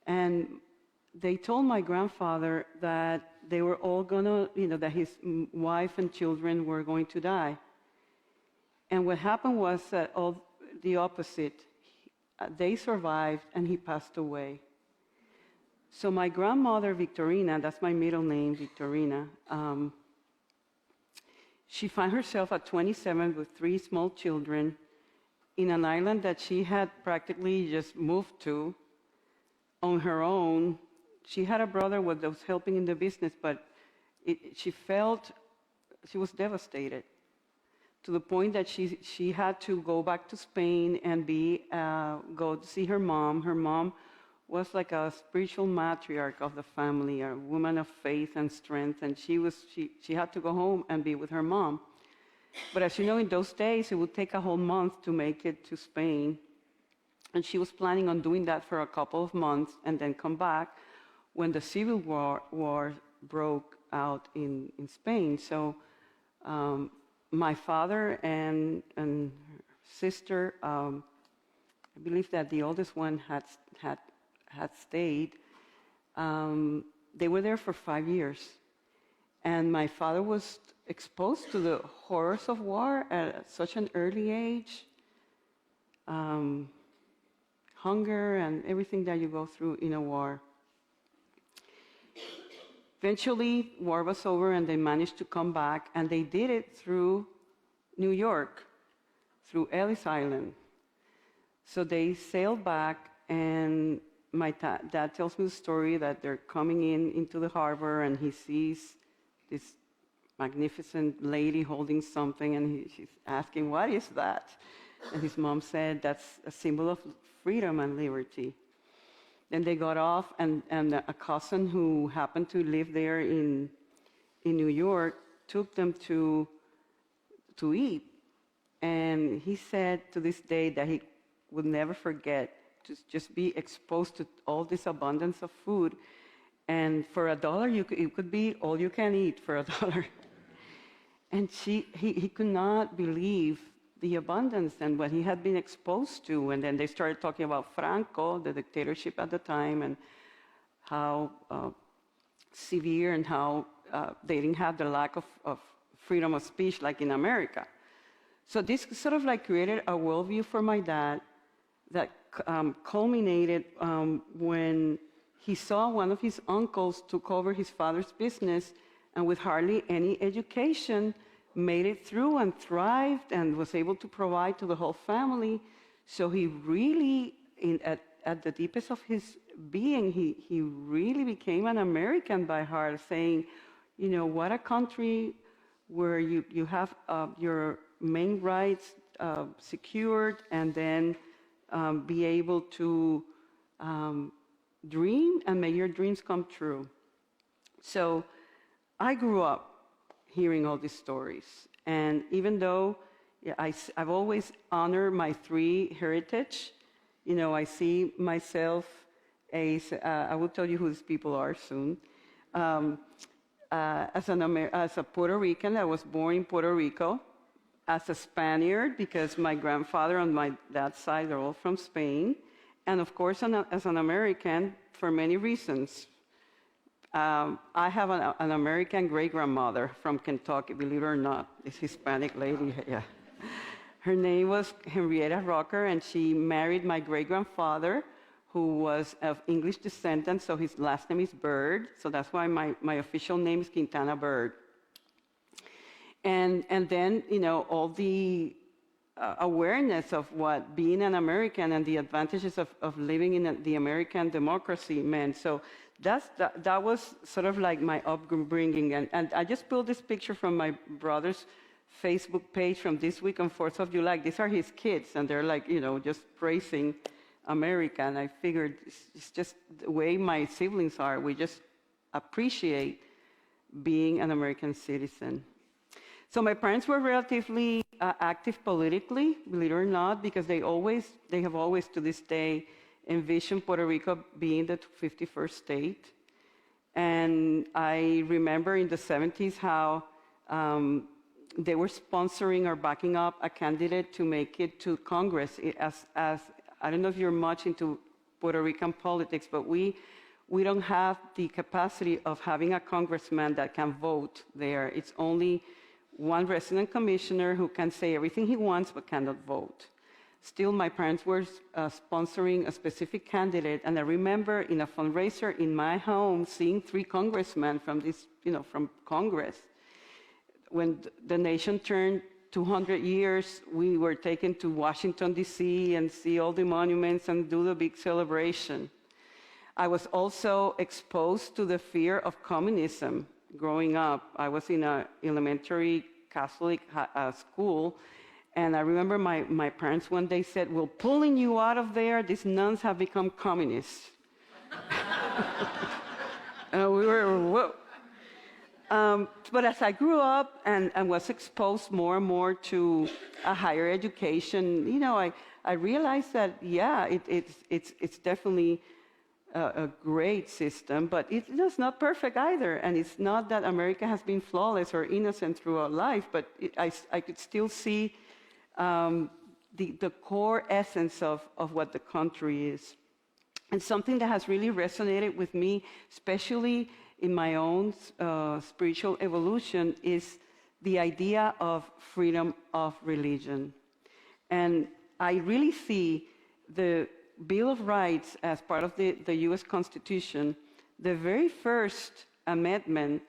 And they told my grandfather that they were all gonna, that his wife and children were going to die. And what happened was that all the opposite. They survived and he passed away. So my grandmother, Victorina, that's my middle name, Victorina, she found herself at 27 with 3 small children in an island that she had practically just moved to on her own. She had a brother that was helping in the business, but she was devastated to the point that she had to go back to Spain and go to see her mom. Her mom was like a spiritual matriarch of the family, a woman of faith and strength, and she had to go home and be with her mom. But as you know, in those days, it would take a whole month to make it to Spain. And she was planning on doing that for a couple of months and then come back when the Civil War broke out in Spain. So my father and her sister, I believe that the oldest one had stayed. They were there for 5 years. And my father was exposed to the horrors of war at such an early age. Hunger and everything that you go through in a war. Eventually, war was over and they managed to come back, and they did it through New York, through Ellis Island. So they sailed back, and my dad tells me the story that they're coming into the harbor, and he sees this magnificent lady holding something, and she's asking, "What is that?" And his mom said, "That's a symbol of freedom and liberty." Then they got off, and a cousin who happened to live there in New York took them to eat. And he said to this day that he would never forget to just be exposed to all this abundance of food. And for $1, it could be all you can eat for $1. And he could not believe the abundance and what he had been exposed to. And then they started talking about Franco, the dictatorship at the time, and how severe and how they didn't have the lack of freedom of speech like in America. So this sort of like created a worldview for my dad that culminated when he saw one of his uncles took over his father's business, and with hardly any education, made it through and thrived and was able to provide to the whole family. So he really, at the deepest of his being, he really became an American by heart, saying, what a country where you have your main rights secured, and then be able to dream and make your dreams come true. So I grew up hearing all these stories. And even though I've always honored my 3 heritage, I see myself as, I will tell you who these people are soon, as a Puerto Rican. I was born in Puerto Rico, as a Spaniard, because my grandfather on my dad's side are all from Spain, and of course as an American for many reasons. I have an American great-grandmother from Kentucky, believe it or not, this Hispanic lady, yeah. Her name was Henrietta Rocker, and she married my great-grandfather, who was of English descent, so his last name is Bird, so that's why my official name is Quintana Bird. And then, all the awareness of what being an American and the advantages of living in the American democracy meant. So that was sort of like my upbringing. And I just pulled this picture from my brother's Facebook page from this week on 4th of July. These are his kids, and they're like, just praising America. And I figured it's just the way my siblings are. We just appreciate being an American citizen. So my parents were relatively active politically, believe it or not, because they have always to this day envisioned Puerto Rico being the 51st state. And I remember in the 70s how they were sponsoring or backing up a candidate to make it to Congress. As I don't know if you're much into Puerto Rican politics, but we don't have the capacity of having a congressman that can vote there. It's only one resident commissioner who can say everything he wants but cannot vote. Still, my parents were sponsoring a specific candidate, and I remember in a fundraiser in my home seeing 3 congressmen from this, from Congress. When the nation turned 200 years, we were taken to Washington, D.C., and see all the monuments and do the big celebration. I was also exposed to the fear of communism growing up. I was in an elementary Catholic school, and I remember my parents one day said, "We're pulling you out of there. These nuns have become communists." And we were, whoa. But as I grew up and was exposed more and more to a higher education, I realized that, yeah, it's definitely a great system, but it's not perfect either. And it's not that America has been flawless or innocent throughout life, but I could still see the core essence of what the country is. And something that has really resonated with me, especially in my own spiritual evolution, is the idea of freedom of religion. And I really see the Bill of Rights as part of the U.S. Constitution. The very first amendment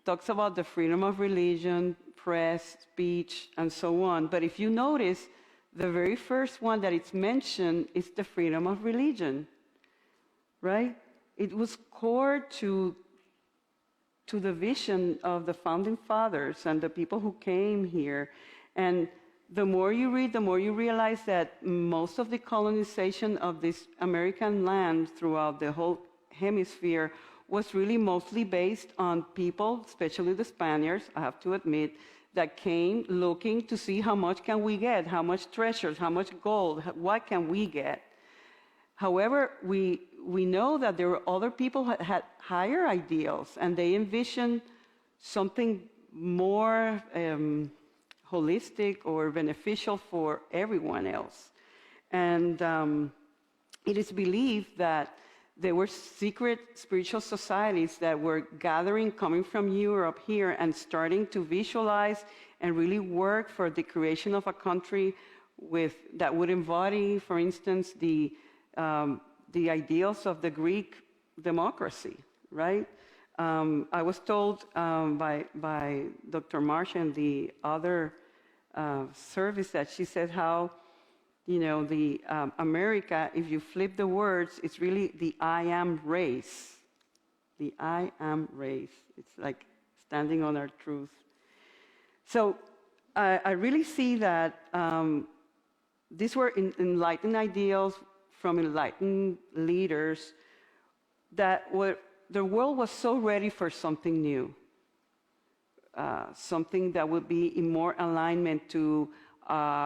talks about the freedom of religion, press, speech, and so on. But if you notice, the very first one that it's mentioned is the freedom of religion, right? It was core to the vision of the founding fathers and the people who came here. And the more you read, the more you realize that most of the colonization of this American land throughout the whole hemisphere was really mostly based on people, especially the Spaniards, I have to admit, that came looking to see how much can we get, how much treasures, how much gold, what can we get. However, we know that there were other people who had higher ideals, and they envisioned something more holistic or beneficial for everyone else. And it is believed that there were secret spiritual societies that were gathering, coming from Europe here, and starting to visualize and really work for the creation of a country that would embody, for instance, the ideals of the Greek democracy, right? I was told by Dr. Marsh and the other service that she said how, the America, if you flip the words, it's really the I am race. The I am race. It's like standing on our truth. So I really see that these were enlightened ideals from enlightened leaders that the world was so ready for something new, something that would be in more alignment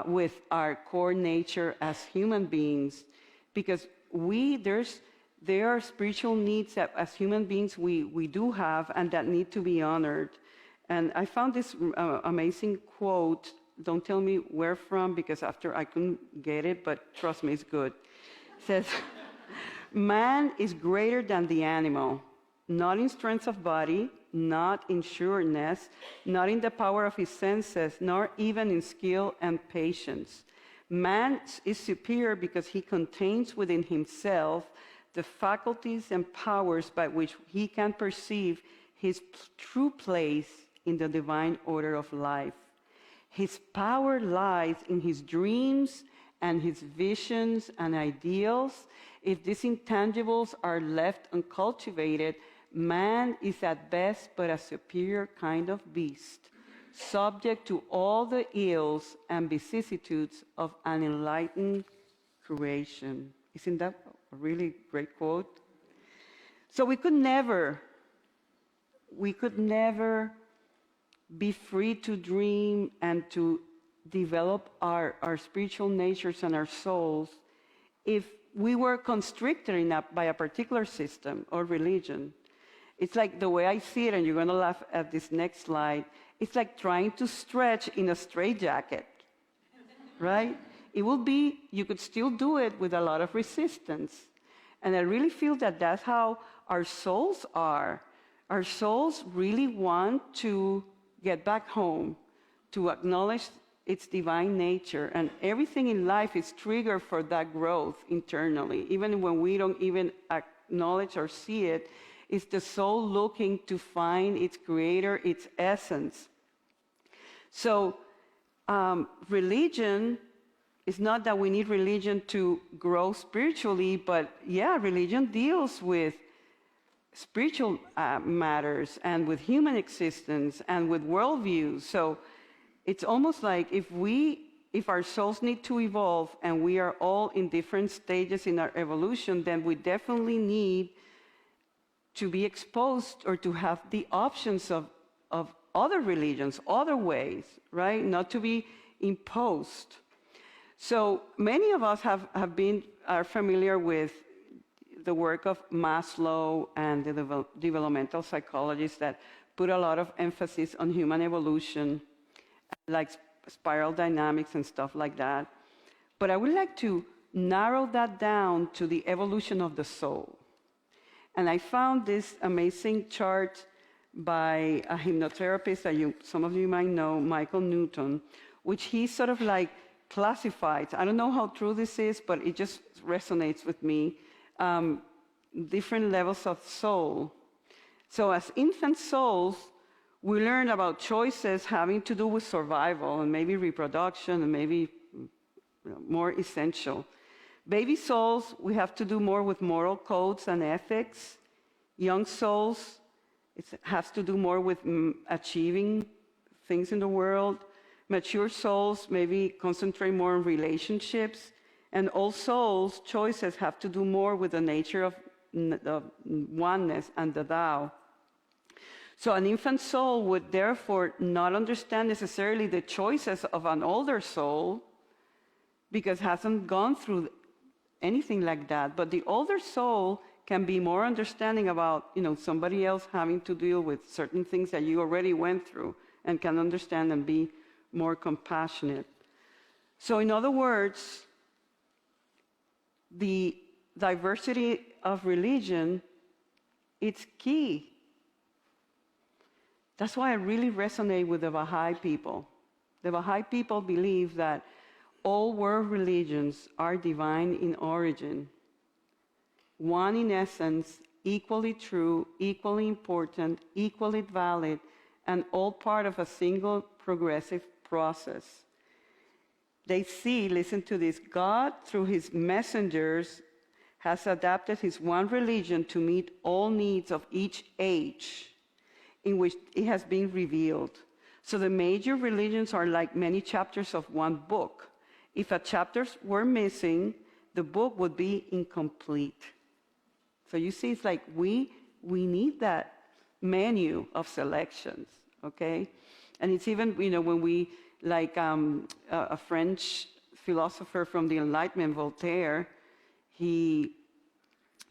with our core nature as human beings, because there are spiritual needs that as human beings we do have and that need to be honored. And I found this amazing quote. Don't tell me where from, because after I couldn't get it, but trust me, it's good. It says, "Man is greater than the animal, not in strength of body, not in sureness, not in the power of his senses, nor even in skill and patience. Man is superior because he contains within himself the faculties and powers by which he can perceive his true place in the divine order of life. His power lies in his dreams and his visions and ideals. If these intangibles are left uncultivated, man is at best but a superior kind of beast, subject to all the ills and vicissitudes of an enlightened creation." Isn't that a really great quote? So we could never be free to dream and to develop our spiritual natures and our souls if we were constricted by a particular system or religion. It's like the way I see it, and you're going to laugh at this next slide, it's like trying to stretch in a straitjacket, right? You could still do it with a lot of resistance. And I really feel that that's how our souls are. Our souls really want to get back home, to acknowledge its divine nature. And everything in life is triggered for that growth internally. Even when we don't even acknowledge or see it, it's the soul looking to find its creator, its essence. So religion, it's not that we need religion to grow spiritually, but yeah, religion deals with spiritual matters and with human existence and with worldviews. So it's almost like if our souls need to evolve and we are all in different stages in our evolution, then we definitely need to be exposed or to have the options of other religions, other ways, right? Not to be imposed. So many of us are familiar with the work of Maslow and the developmental psychologists that put a lot of emphasis on human evolution, like spiral dynamics and stuff like that. But I would like to narrow that down to the evolution of the soul. And I found this amazing chart by a hypnotherapist that some of you might know, Michael Newton, which he sort of like classified. I don't know how true this is, but it just resonates with me. Different levels of soul. So as infant souls, we learn about choices having to do with survival and maybe reproduction and maybe more essential. Baby souls, we have to do more with moral codes and ethics. Young souls, it has to do more with achieving things in the world. Mature souls maybe concentrate more on relationships. And old souls' choices have to do more with the nature of the oneness and the Tao. So an infant soul would therefore not understand necessarily the choices of an older soul because it hasn't gone through anything like that. But the older soul can be more understanding about, somebody else having to deal with certain things that you already went through and can understand and be more compassionate. So in other words, the diversity of religion, it's key. That's why I really resonate with the Baha'i people. The Baha'i people believe that all world religions are divine in origin, one in essence, equally true, equally important, equally valid, and all part of a single progressive process. They see, listen to this, God, through his messengers, has adapted his one religion to meet all needs of each age in which it has been revealed. So the major religions are like many chapters of one book. If a chapter were missing, the book would be incomplete. So you see, it's like we need that menu of selections, okay? And it's even, when we, like a French philosopher from the Enlightenment, Voltaire, he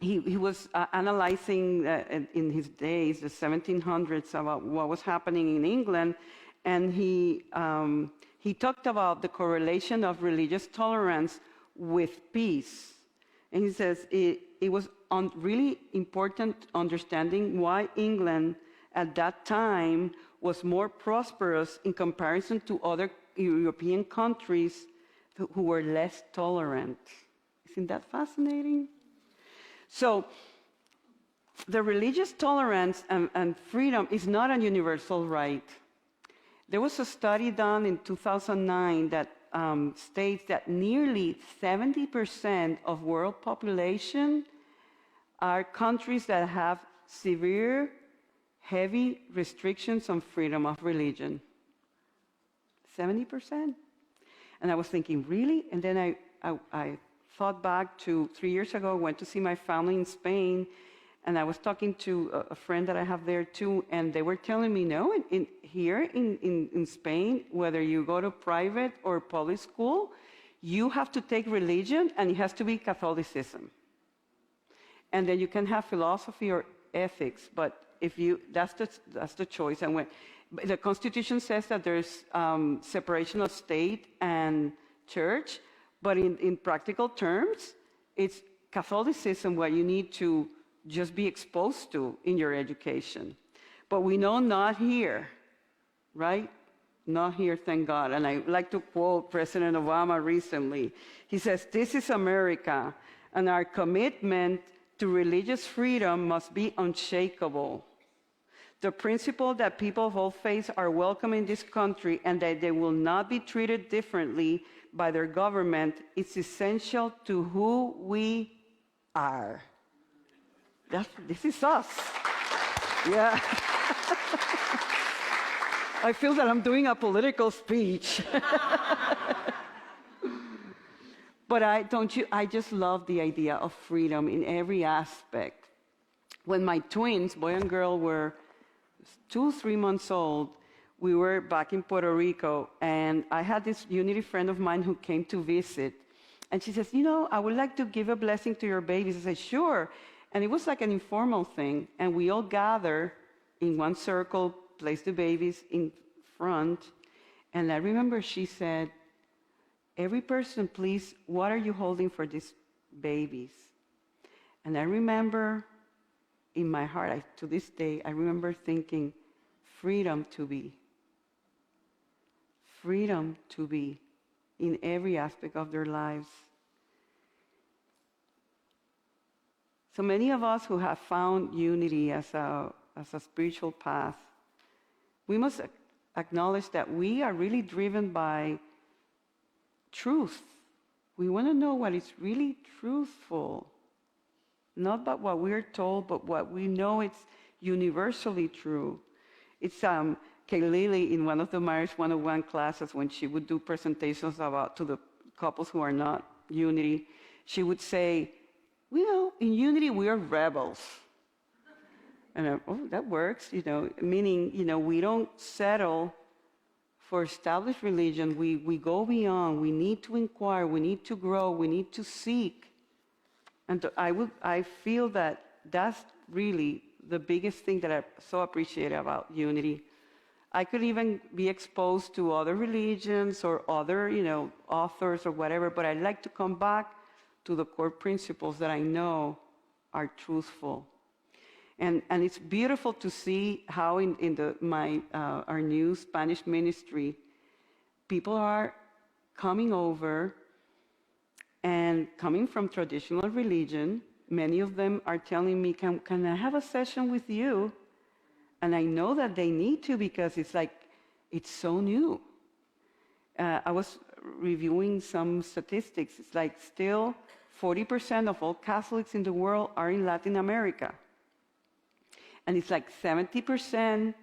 was analyzing in his days, the 1700s, about what was happening in England, and he talked about the correlation of religious tolerance with peace. And he says it was really important understanding why England at that time was more prosperous in comparison to other European countries who were less tolerant. Isn't that fascinating? So the religious tolerance and freedom is not a universal right. There was a study done in 2009 that states that nearly 70% of world population are countries that have severe, heavy restrictions on freedom of religion. 70%. And I was thinking, really? And then I thought back to 3 years ago. I went to see my family in Spain, and I was talking to a friend that I have there too, and they were telling me, no, here in Spain, whether you go to private or public school, you have to take religion, and it has to be Catholicism. And then you can have philosophy or ethics, but that's the choice. And the Constitution says that there's separation of state and church, but in practical terms, it's Catholicism what you need to just be exposed to in your education. But we know not here, right? Not here, thank God. And I like to quote President Obama recently. He says, "This is America, and our commitment to religious freedom must be unshakable. The principle that people of all faiths are welcome in this country and that they will not be treated differently by their government is essential to who we are." This is us. Yeah. I feel that I'm doing a political speech. But I just love the idea of freedom in every aspect. When my twins, boy and girl, were 2, 3 months old, we were back in Puerto Rico, and I had this Unity friend of mine who came to visit. And she says, I would like to give a blessing to your babies. I said, sure. And it was like an informal thing. And we all gather in one circle, place the babies in front. And I remember she said, every person, please, what are you holding for these babies? And I remember in my heart, to this day, I remember thinking, freedom to be. Freedom to be in every aspect of their lives. So many of us who have found unity as a spiritual path, we must acknowledge that we are really driven by truth. We want to know what is really truthful. Not about what we're told, but what we know it's universally true. It's Kay Lily in one of the Marriage 101 classes, when she would do presentations to the couples who are not unity, she would say, in unity we are rebels. And that works, meaning, we don't settle for established religion. We go beyond. We need to inquire. We need to grow. We need to seek. And I feel that that's really the biggest thing that I so appreciate about unity. I could even be exposed to other religions or other, authors or whatever, but I'd like to come back to the core principles that I know are truthful. And it's beautiful to see how in our new Spanish ministry, people are coming over and coming from traditional religion. Many of them are telling me, can I have a session with you? And I know that they need to, because it's so new. I was reviewing some statistics. It's like still 40% of all Catholics in the world are in Latin America. And it's like 70%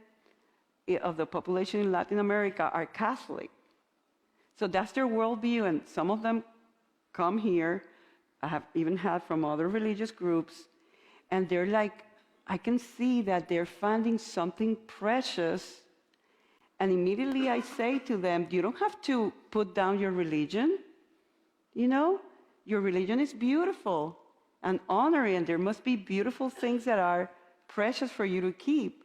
of the population in Latin America are Catholic. So that's their worldview, and some of them come here. I have even had from other religious groups, and they're like, I can see that they're finding something precious. And immediately I say to them, you don't have to put down your religion. Your religion is beautiful, and honor it, and there must be beautiful things that are precious for you to keep.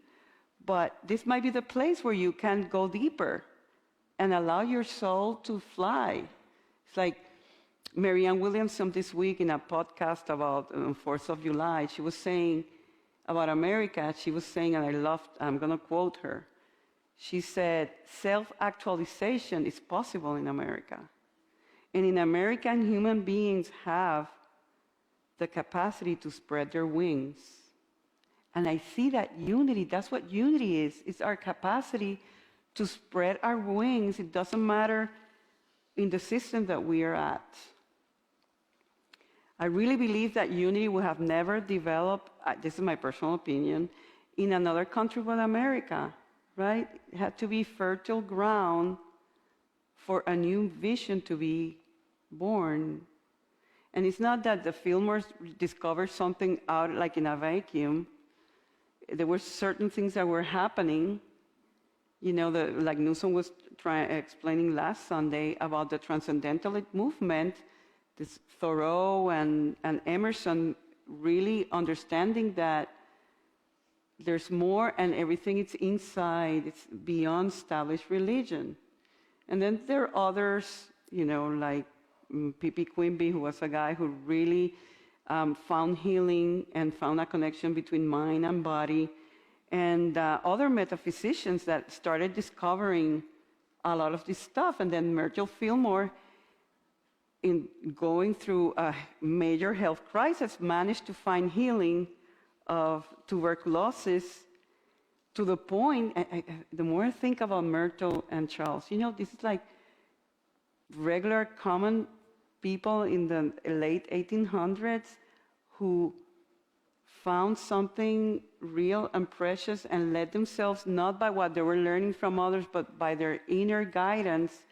But this might be the place where you can go deeper and allow your soul to fly. It's like Marianne Williamson this week in a podcast about 4th of July, she was saying about America, she was saying, and I'm going to quote her, she said, self-actualization is possible in America. And in America, human beings have the capacity to spread their wings. And I see that unity, that's what unity is. It's our capacity to spread our wings. It doesn't matter in the system that we are at. I really believe that unity would have never developed, this is my personal opinion, in another country but America, right? It had to be fertile ground for a new vision to be born. And it's not that the Fillmores discovered something out like in a vacuum. There were certain things that were happening, like Newsom was explaining last Sunday about the transcendentalist movement, this Thoreau and Emerson really understanding that there's more and everything is inside, it's beyond established religion. And then there are others, like P.P. Quimby, who was a guy who really found healing and found a connection between mind and body, and other metaphysicians that started discovering a lot of this stuff. And then Myrtle Fillmore, in going through a major health crisis, managed to find healing of tuberculosis to the point, the more I think about Myrtle and Charles, this is like regular common people in the late 1800s who found something real and precious and led themselves not by what they were learning from others, but by their inner guidance,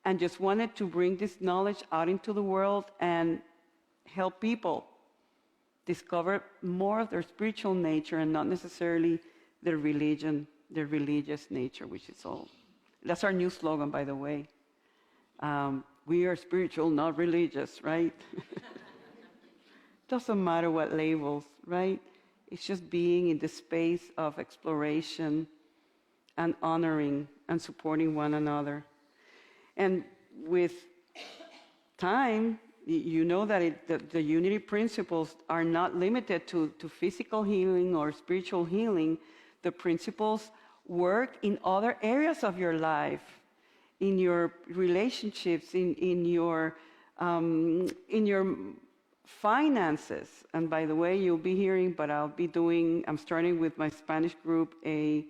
and just wanted to bring this knowledge out into the world and help people discover more of their spiritual nature and not necessarily their religion, their religious nature, which is all. That's our new slogan, by the way. We are spiritual, not religious, right? Doesn't matter what labels, right? It's just being in the space of exploration and honoring and supporting one another. And with time, you know that the unity principles are not limited to physical healing or spiritual healing. The principles work in other areas of your life, in your relationships, in your finances. And by the way, you'll be hearing, but I'm starting with my Spanish group a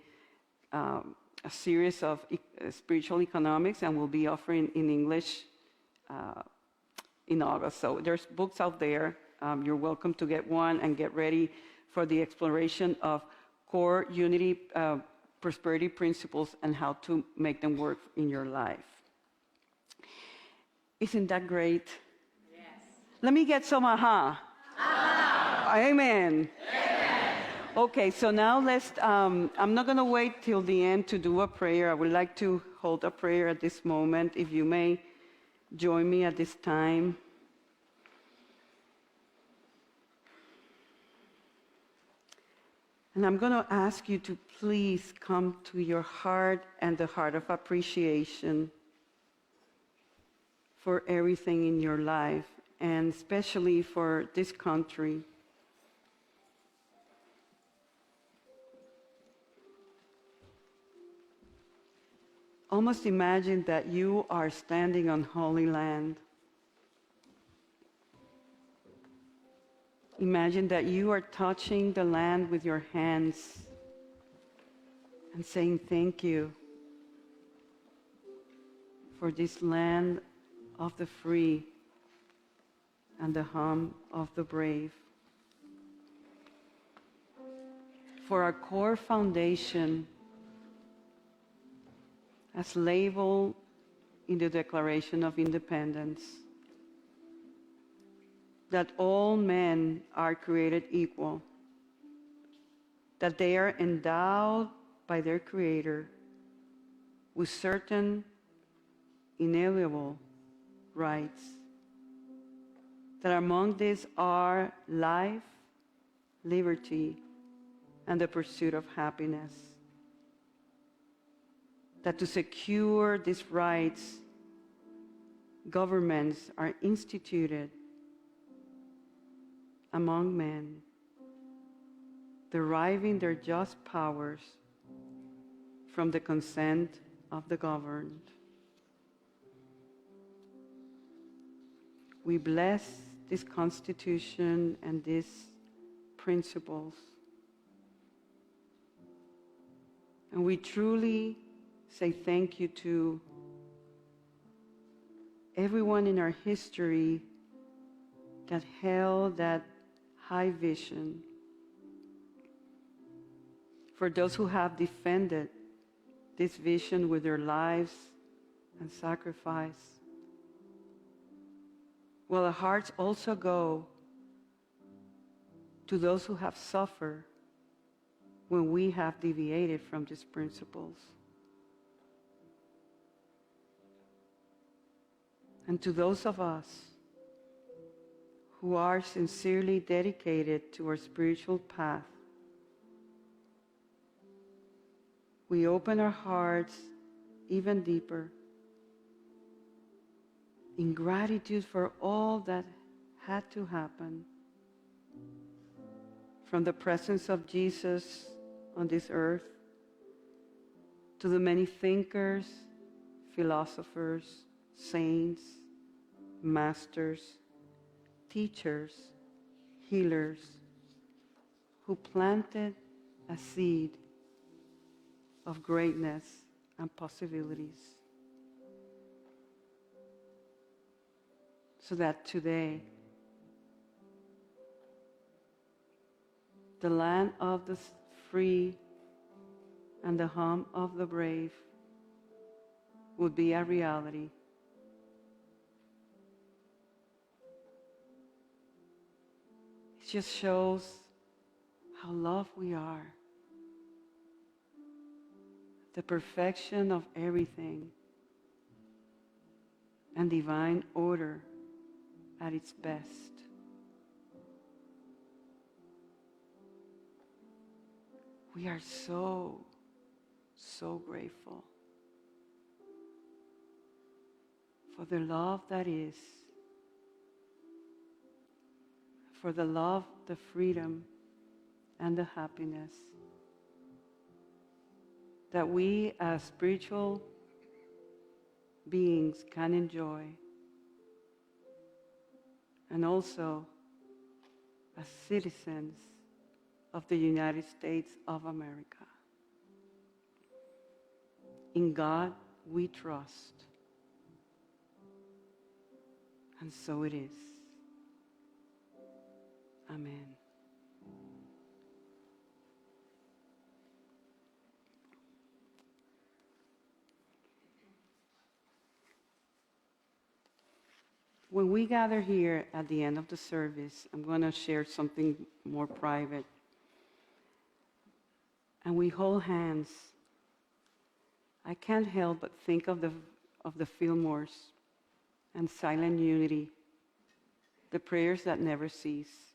series of spiritual economics, and we'll be offering in English in August. So there's books out there. You're welcome to get one and get ready for the exploration of core unity prosperity principles and how to make them work in your life. Isn't that great? Yes. Let me get some aha. Amen. Amen. Okay, so now I'm not going to wait till the end to do a prayer. I would like to hold a prayer at this moment. If you may join me at this time. And I'm going to ask you to please come to your heart and the heart of appreciation for everything in your life, and especially for this country. Almost imagine that you are standing on holy land. Imagine that you are touching the land with your hands and saying thank you for this land of the free and the home of the brave. For our core foundation, as labeled in the Declaration of Independence, that all men are created equal, that they are endowed by their Creator with certain inalienable rights, that among these are life, liberty, and the pursuit of happiness. That to secure these rights, governments are instituted among men, deriving their just powers from the consent of the governed. We bless this Constitution and these principles, and we truly say thank you to everyone in our history that held that high vision, for those who have defended this vision with their lives and sacrifice. Well, our hearts also go to those who have suffered when we have deviated from these principles. And to those of us who are sincerely dedicated to our spiritual path, we open our hearts even deeper in gratitude for all that had to happen from the presence of Jesus on this earth to the many thinkers, philosophers, saints, masters, teachers, healers, who planted a seed of greatness and possibilities, so that today the land of the free and the home of the brave would be a reality. It just shows how loved we are, the perfection of everything, and divine order at its best. We are so grateful for the love that is, for the love, the freedom, and the happiness that we as spiritual beings can enjoy, and also as citizens of the United States of America. In God we trust, and so it is. Amen. When we gather here at the end of the service, I'm going to share something more private. And we hold hands. I can't help but think of the Fillmores and silent unity, the prayers that never cease,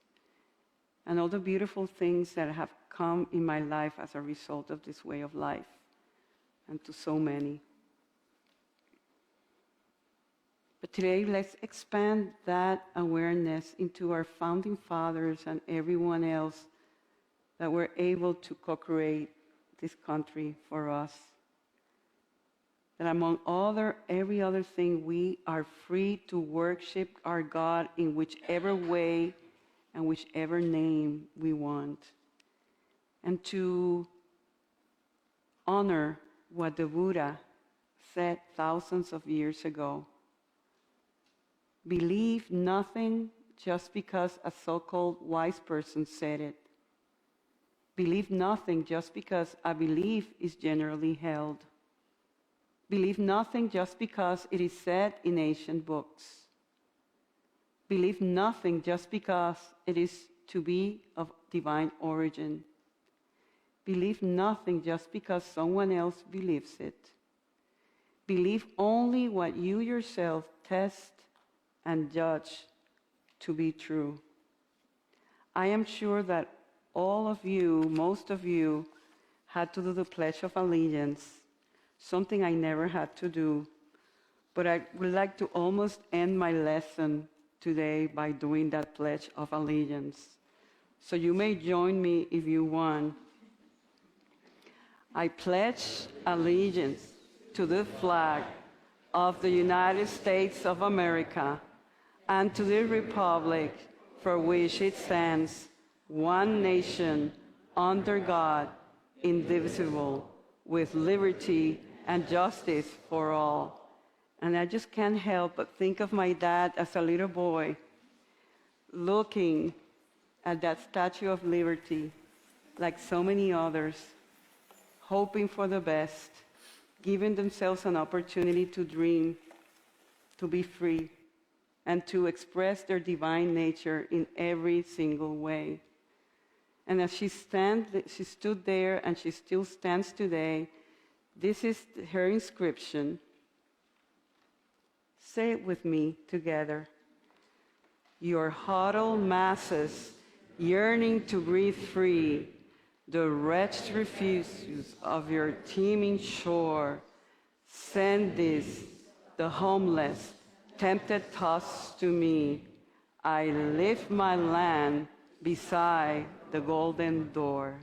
and all the beautiful things that have come in my life as a result of this way of life, and to so many. But today, let's expand that awareness into our founding fathers and everyone else that were able to co-create this country for us. That among every other thing, we are free to worship our God in whichever way and whichever name we want. And to honor what the Buddha said thousands of years ago. Believe nothing just because a so-called wise person said it. Believe nothing just because a belief is generally held. Believe nothing just because it is said in ancient books. Believe nothing just because it is to be of divine origin. Believe nothing just because someone else believes it. Believe only what you yourself test and judge to be true. I am sure that all of you, most of you, had to do the Pledge of Allegiance, something I never had to do. But I would like to almost end my lesson today by doing that Pledge of Allegiance. So you may join me if you want. I pledge allegiance to the flag of the United States of America and to the republic for which it stands, one nation, under God, indivisible, with liberty and justice for all. And I just can't help but think of my dad as a little boy looking at that Statue of Liberty, like so many others, hoping for the best, giving themselves an opportunity to dream, to be free, and to express their divine nature in every single way. And as she stood there and she still stands today, this is her inscription. Say it with me together. Your huddled masses yearning to breathe free, the wretched refuse of your teeming shore, send this, the homeless, tempted thoughts to me. I lift my land beside the golden door.